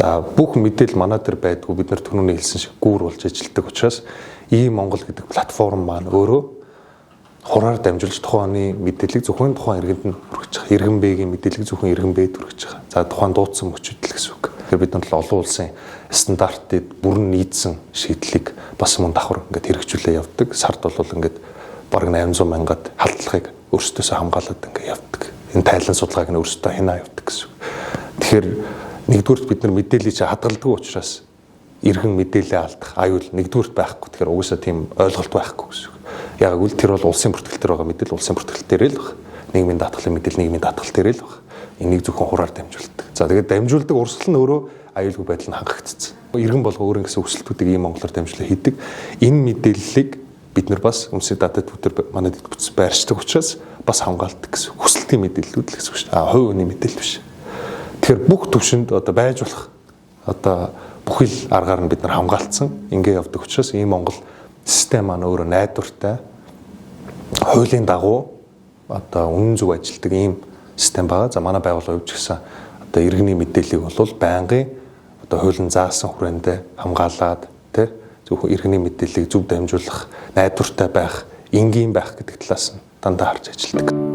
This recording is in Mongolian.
За бүх мэдээлэл манай дээр байдгүй бид нар түрүүний хэлсэн шиг гүүр болж ажилладаг учраас ийм Монгол гэдэг платформ маань өөрөө хураар дамжуулж тухайн оны мэдээллийг зөвхөн тухайн иргэнд нь хүргэж байгаа. Иргэн бэгийн мэдээллийг зөвхөн иргэн бэд хүргэж байгаа. За тухайн дуудсан мөчөдөл гэсэн үг. Тэгэхээр бид нар олон улсын стандартыг бүрэн нийцсэн шийдлийг бас мөн давхар ингээд хэрэгжүүлээ явдаг. Сард бол ингээд бараг 800 мянгаад халдлагыг өөрсдөөсөө хамгаалаад ингээд явдаг. Энэ тайлан судалгааг нь өөрсдөө хянаа явдаг гэсэн үг. Тэгэхээр нэгдүгürt бид нар мэдээллийг хадгалдаг учраас иргэн мэдээлэл алдах аюул нэгдүгürt байхгүй. Тэгэхээр угаасаа тийм ойлголт байхгүй гэсэн үг. Яг үл тэр бол улсын бүртгэл дээр байгаа мэдээлэл улсын бүртгэл дээр л баг. Нийгмийн даатгалын мэдээлэл нийгмийн даатгал дээр л баг. Энийг зөвхөн хураар дамжуулдаг. За тэгээд дамжуулдаг урсгал нь өөрөө аюулгүй байдал нь хангагдсан. Иргэн болго өөрийн гэсэн өсөлтүүдийг ийм монголоор дамжуулан хийдэг. Энэ мэдээллийг бид нар бас үндэсний дата төвтөр манай дэд бүтц байршдаг учраас бас хамгаалдаг гэсэн. Хүсэлтийн мэдээллүүд л гэсэн үг шүү дээ. Хувь хүний мэдээлэл биш. Тэгэхээр бүх төвшөнд одоо байж болох одоо бүхэл аргаар нь бид нар хамгаалцсан ингэ явдаг учраас ийм Монгол систем маань өөрөө найдвартай хуулийн дагуу одоо үнэн зөв ажилтдаг ийм систем байгаа. За манай байгууллага хувьд ч гэсэн одоо иргэний мэдээллийг бол байнгын одоо хуулийн заасан хүрээндээ хамгаалаад тий зөвхөн иргэний мэдээллийг зөв дамжуулах найдвартай байх, энгийн байх гэдэг талаас нь дандаа харж ажилладаг.